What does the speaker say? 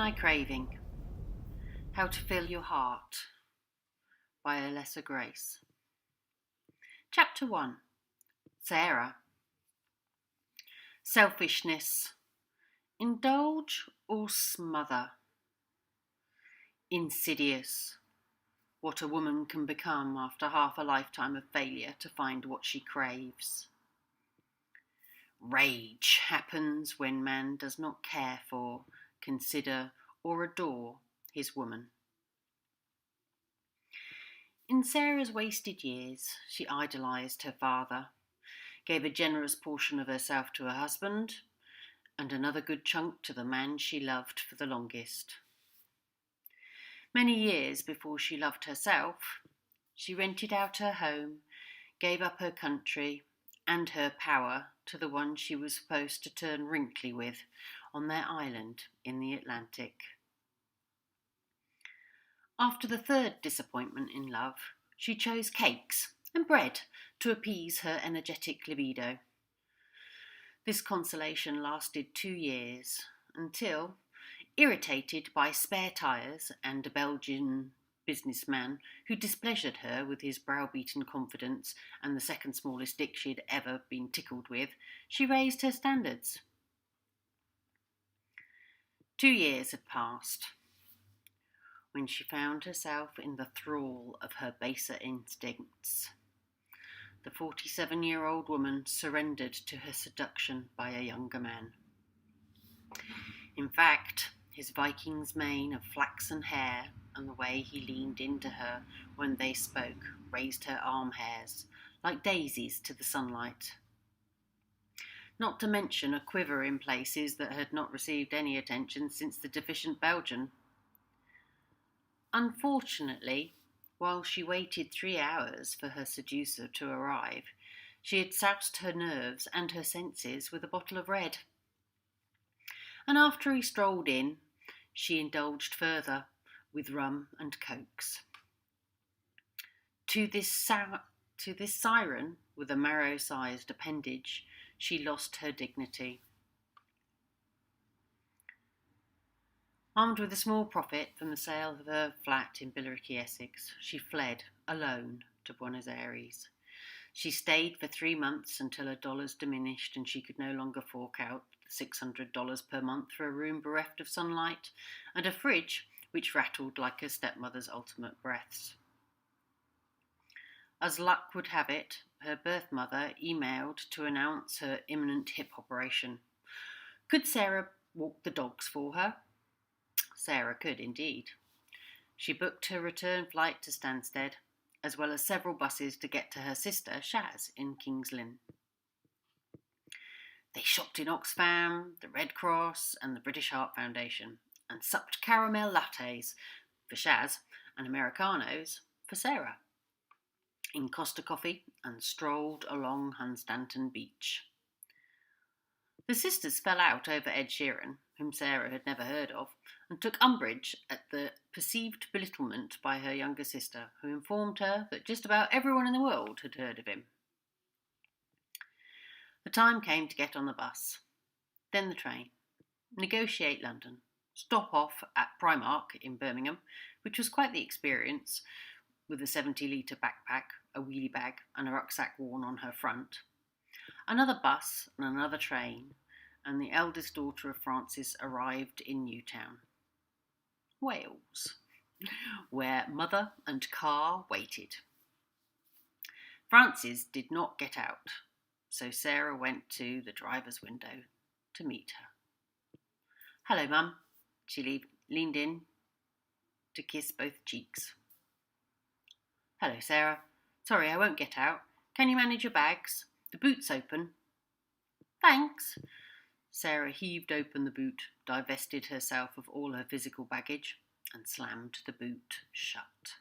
Gemini Craving, How to Fill Your Heart by Alessa Grace. Chapter 1. Sarah. Selfishness. Indulge or smother. Insidious. What a woman can become after half a lifetime of failure to find what she craves. Rage happens when man does not care for, consider, or adore his woman. In Sarah's wasted years, she idolised her father, gave a generous portion of herself to her husband, and another good chunk to the man she loved for the longest. Many years before she loved herself, she rented out her home, gave up her country and her power to the one she was supposed to turn wrinkly with on their island in the Atlantic. After the third disappointment in love, she chose cakes and bread to appease her energetic libido. This consolation lasted 2 years until, irritated by spare tyres and a Belgian businessman who displeasured her with his browbeaten confidence and the second smallest dick she had ever been tickled with, she raised her standards. 2 years had passed when she found herself in the thrall of her baser instincts. The 47-year-old woman surrendered to her seduction by a younger man. In fact, his Viking's mane of flaxen hair and the way he leaned into her when they spoke raised her arm hairs like daisies to the sunlight. Not to mention a quiver in places that had not received any attention since the deficient Belgian. Unfortunately, while she waited 3 hours for her seducer to arrive, she had soused her nerves and her senses with a bottle of red. And after he strolled in, she indulged further with rum and cokes. To this siren with a marrow-sized appendage, she lost her dignity. Armed with a small profit from the sale of her flat in Billericay, Essex, she fled, alone, to Buenos Aires. She stayed for 3 months until her dollars diminished and she could no longer fork out $600 per month for a room bereft of sunlight and a fridge which rattled like her stepmother's ultimate breaths. As luck would have it, her birth mother emailed to announce her imminent hip operation. Could Sarah walk the dogs for her? Sarah could indeed. She booked her return flight to Stansted, as well as several buses to get to her sister, Shaz, in King's Lynn. They shopped in Oxfam, the Red Cross and the British Heart Foundation, and supped caramel lattes for Shaz and Americanos for Sarah, in Costa Coffee, and strolled along Hunstanton Beach. The sisters fell out over Ed Sheeran, whom Sarah had never heard of, and took umbrage at the perceived belittlement by her younger sister, who informed her that just about everyone in the world had heard of him. The time came to get on the bus, then the train, negotiate London, stop off at Primark in Birmingham, which was quite the experience, with a 70-litre backpack, a wheelie bag and a rucksack worn on her front. Another bus and another train, and the eldest daughter of Francis arrived in Newtown, Wales, where mother and car waited. Francis did not get out, so Sarah went to the driver's window to meet her. "Hello, Mum," she leaned in to kiss both cheeks. "Hello, Sarah. Sorry, I won't get out. Can you manage your bags? The boot's open." "Thanks." Sarah heaved open the boot, divested herself of all her physical baggage, and slammed the boot shut.